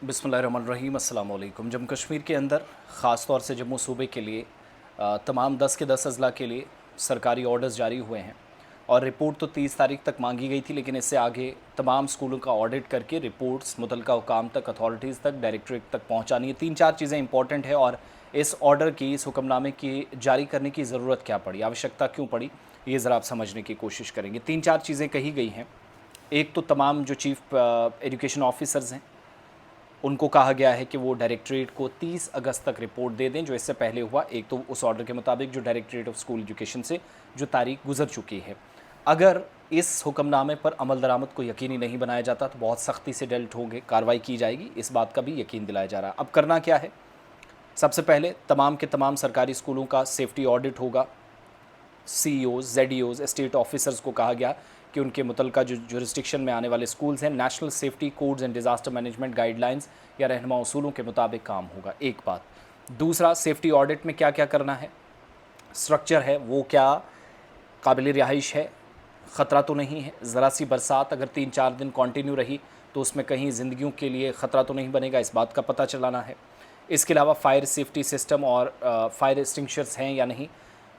बिस्मिल्लाहिर्रहमानिर्रहीम अस्सलाम वालेकुम। जम्मू कश्मीर के अंदर ख़ास तौर से जम्मू सूबे के लिए तमाम 10 के 10 अज़ला के लिए सरकारी ऑर्डर्स जारी हुए हैं और रिपोर्ट तो 30 तारीख तक मांगी गई थी, लेकिन इससे आगे तमाम स्कूलों का ऑडिट करके रिपोर्ट्स मुतलका हुकाम तक, अथॉरिटीज़ तक, डायरेक्टरेट तक पहुँचानी है। 3-4 चीज़ें इंपॉर्टेंट है और इस ऑर्डर की, इस हुक्मनामे की जारी करने की ज़रूरत क्या पड़ी, आवश्यकता क्यों पड़ी, ये ज़रा आप समझने की कोशिश करेंगे। 3-4 चीज़ें कही गई हैं। एक तो तमाम जो चीफ़ एजुकेशन ऑफिसर्स हैं उनको कहा गया है कि वो डायरेक्टरेट को 30 अगस्त तक रिपोर्ट दे दें, जो इससे पहले हुआ। एक तो उस ऑर्डर के मुताबिक जो डायरेक्टरेट ऑफ स्कूल एजुकेशन से जो तारीख गुजर चुकी है, अगर इस हुक्मनामे पर अमल दरामद को यकीनी नहीं बनाया जाता तो बहुत सख्ती से डेल्ट होंगे, कार्रवाई की जाएगी, इस बात का भी यकीन दिलाया जा रहा है। अब करना क्या है? सबसे पहले तमाम के तमाम सरकारी स्कूलों का सेफ्टी ऑडिट होगा। सीईओज़, जेडईओज़, स्टेट ऑफिसर्स को कहा गया कि उनके मुतलका जो जुरिस्डिक्शन में आने वाले स्कूल्स हैं, national safety codes and disaster management guidelines या रहनुमा उसूलों के मुताबिक काम होगा। एक बात। दूसरा, सेफ्टी ऑडिट में क्या क्या करना है, स्ट्रक्चर है वो क्या काबिल रिहाइश है, ख़तरा तो नहीं है, ज़रा सी बरसात अगर 3-4 दिन कंटिन्यू रही तो उसमें कहीं ज़िंदगियों के लिए ख़तरा तो नहीं बनेगा, इस बात का पता चलाना है। इसके अलावा फायर सेफ्टी सिस्टम और फायर एक्सटिंग्विशर्स हैं या नहीं,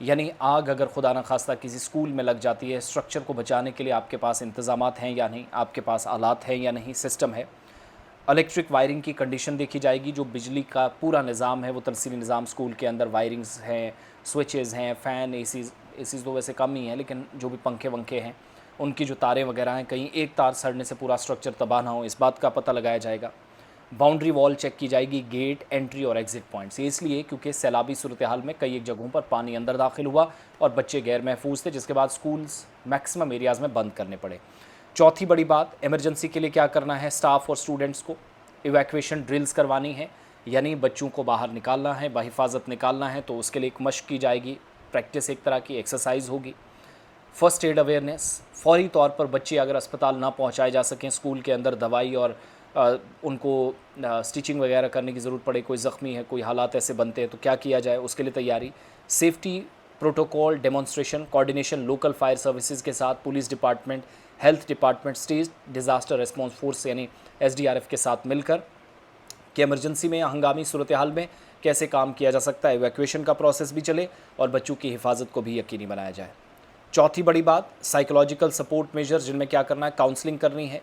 यानी आग अगर खुदा न खास्ता किसी स्कूल में लग जाती है, स्ट्रक्चर को बचाने के लिए आपके पास इंतज़ामात हैं या नहीं, आपके पास आलात हैं या नहीं, सिस्टम है। इलेक्ट्रिक वायरिंग की कंडीशन देखी जाएगी, जो बिजली का पूरा निज़ाम है वो तफसीली निज़ाम स्कूल के अंदर, वायरिंग्स हैं, स्विचेज़ हैं, फ़ैन, एसीज़ तो वैसे कम ही हैं, लेकिन जो भी पंखे वंखे हैं उनकी जो तारें वगैरह हैं, कहीं एक तार सड़ने से पूरा स्ट्रक्चर तबाह ना हो, इस बात का पता लगाया जाएगा। बाउंड्री वॉल चेक की जाएगी, गेट, एंट्री और एग्ज़िट पॉइंट्स, ये इसलिए क्योंकि सैलाबी सूरत हाल में कई एक जगहों पर पानी अंदर दाखिल हुआ और बच्चे गैर महफूज थे, जिसके बाद स्कूल्स मैक्सिमम एरियाज़ में बंद करने पड़े। चौथी बड़ी बात, इमरजेंसी के लिए क्या करना है, स्टाफ और स्टूडेंट्स को इवैक्यूएशन ड्रिल्स करवानी है, यानी बच्चों को बाहर निकालना है, बाहिफाजत निकालना है, तो उसके लिए एक मशक की जाएगी, प्रैक्टिस एक तरह की एक्सरसाइज होगी। फ़र्स्ट एड अवेयरनेस, फ़ौरी तौर पर बच्चे अगर अस्पताल ना पहुंचाए जा सकें, स्कूल के अंदर दवाई और उनको स्टिचिंग वगैरह करने की ज़रूरत पड़े, कोई ज़ख्मी है, कोई हालात ऐसे बनते हैं तो क्या किया जाए, उसके लिए तैयारी। Safety protocol, demonstration, coordination local fire services के साथ, police department, health department, state disaster response force यानी SDRF के साथ मिलकर कि इमरजेंसी में या हंगामी सूरत हाल में कैसे काम किया जा सकता है, इवैक्यूएशन का प्रोसेस भी चले और बच्चों की हिफाजत को भी यकीनी बनाया जाए। चौथी बड़ी बात, साइकोलॉजिकल सपोर्ट मेजर्स, जिनमें क्या करना है, काउंसलिंग करनी है,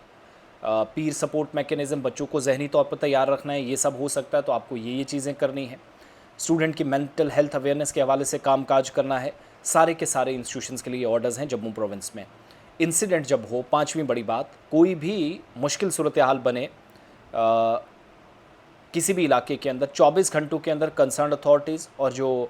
पीर सपोर्ट मैकेनिज़्म, बच्चों को जहनी तौर पर तैयार रखना है, ये सब हो सकता है तो आपको ये चीज़ें करनी है। स्टूडेंट की मेंटल हेल्थ अवेयरनेस के हवाले से काम काज करना है। सारे के सारे इंस्टीट्यूशंस के लिए ऑर्डर्स हैं जम्मू प्रोविंस में। इंसिडेंट जब हो, पाँचवीं बड़ी बात, कोई भी मुश्किल सूरत हाल बने किसी भी इलाके के अंदर, 24 घंटों के अंदर कंसर्न अथॉरिटीज़ और जो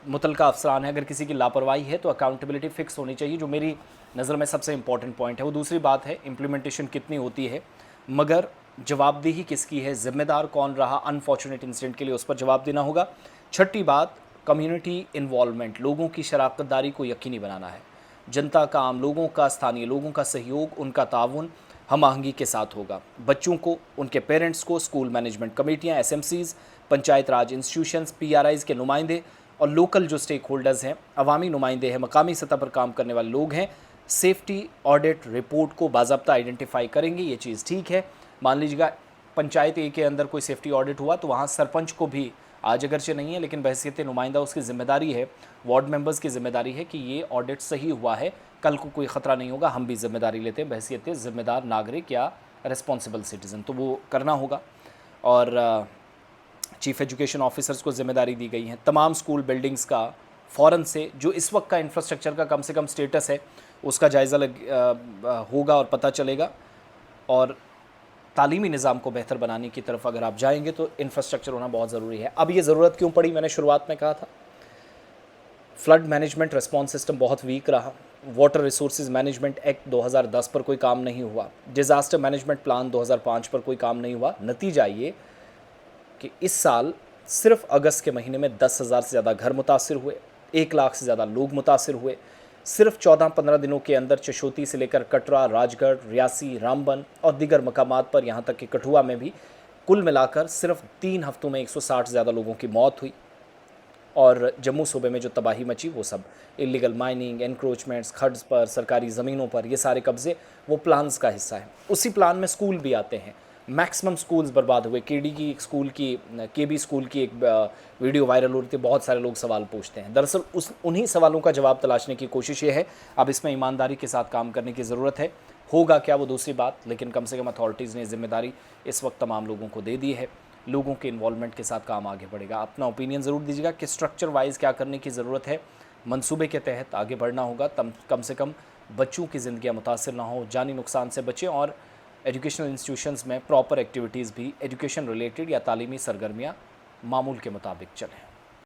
मुतलका अफसरान है, अगर किसी की लापरवाही है तो अकाउंटेबिलिटी फ़िक्स होनी चाहिए, जो मेरी नज़र में सबसे इंपॉर्टेंट पॉइंट है। वो दूसरी बात है इम्प्लीमेंटेशन कितनी होती है, मगर जवाबदेही किसकी है, ज़िम्मेदार कौन रहा अनफॉर्चुनेट इंसिडेंट के लिए, उस पर जवाब देना होगा। छठी बात, कम्युनिटी इन्वॉल्वमेंट, लोगों की शराकतदारी को यकीनी बनाना है। जनता का, आम लोगों का, स्थानीय लोगों का सहयोग, उनका ताउन हम आहंगी के साथ होगा। बच्चों को, उनके पेरेंट्स को, स्कूल मैनेजमेंट कमेटियाँ, SMCs, पंचायत राज इंस्टीट्यूशंस, PRIs के नुमाइंदे और लोकल जो स्टेक होल्डर्स हैं, अवामी नुमाइंदे हैं, मकामी सतह पर काम करने वाले लोग हैं, सेफ्टी ऑडिट रिपोर्ट को बाज़ाब्ता आइडेंटिफाई करेंगे। ये चीज़ ठीक है। मान लीजिएगा पंचायत A के अंदर कोई सेफ्टी ऑडिट हुआ तो वहाँ सरपंच को भी, आज अगरचे नहीं है लेकिन बहसीत नुमाइंदा उसकी ज़िम्मेदारी है, वार्ड मेंबर्स की ज़िम्मेदारी है कि ये ऑडिट सही हुआ है, कल को कोई ख़तरा नहीं होगा, हम भी ज़िम्मेदारी लेते हैं बहसीत ज़िम्मेदार नागरिक या रिस्पॉन्सिबल सिटीज़न, तो वो करना होगा। और चीफ़ एजुकेशन ऑफिसर्स को ज़िम्मेदारी दी गई है तमाम स्कूल बिल्डिंग्स का फ़ौरन से, जो इस वक्त का इंफ्रास्ट्रक्चर का कम से कम स्टेटस है उसका जायज़ा होगा और पता चलेगा। और तालीमी निज़ाम को बेहतर बनाने की तरफ अगर आप जाएंगे तो इंफ्रास्ट्रक्चर होना बहुत ज़रूरी है। अब ये ज़रूरत क्यों पड़ी, मैंने शुरुआत में कहा था, फ्लड मैनेजमेंट रिस्पॉन्स सिस्टम बहुत वीक रहा, वाटर रिसोर्सेज मैनेजमेंट एक्ट 2010 पर कोई काम नहीं हुआ, डिज़ास्टर मैनेजमेंट प्लान 2005 पर कोई काम नहीं हुआ। नतीजा ये कि इस साल सिर्फ अगस्त के महीने में 10,000 से ज़्यादा घर मुतासिर हुए, 1 लाख से ज़्यादा लोग मुतासिर हुए। सिर्फ 14-15 दिनों के अंदर चशोती से लेकर कटरा, राजगढ़, रियासी, रामबन और दीगर मकामात पर, यहाँ तक कि कठुआ में भी, कुल मिलाकर सिर्फ 3 हफ्तों में 160 से ज़्यादा लोगों की मौत हुई। और जम्मू सूबे में जो तबाही मची वो सब इलीगल माइनिंग, एनक्रोचमेंट्स, खड्स पर, सरकारी ज़मीनों पर, ये सारे कब्ज़े वो प्लान्स का हिस्सा है। उसी प्लान में स्कूल भी आते हैं, मैक्सिमम स्कूल्स बर्बाद हुए। केडी की एक स्कूल की, केबी स्कूल की एक वीडियो वायरल हो रही थी, बहुत सारे लोग सवाल पूछते हैं। दरअसल उन्हीं सवालों का जवाब तलाशने की कोशिश ये है। अब इसमें ईमानदारी के साथ काम करने की ज़रूरत है। होगा क्या वो दूसरी बात, लेकिन कम से कम अथॉरिटीज़ ने जिम्मेदारी इस वक्त तमाम लोगों को दे दी है। लोगों के इन्वॉल्वमेंट के साथ काम आगे बढ़ेगा। अपना ओपिनियन ज़रूर दीजिएगा कि स्ट्रक्चर वाइज क्या करने की ज़रूरत है। मंसूबे के तहत आगे बढ़ना होगा, तब कम से कम बच्चों की ज़िंदगियाँ मुतासिर ना हो, जानी नुकसान से बचें और एजुकेशनल इंस्टीट्यूशंस में प्रॉपर एक्टिविटीज़ भी एजुकेशन रिलेटेड या तालीमी सरगर्मियाँ मामूल के मुताबिक चलें।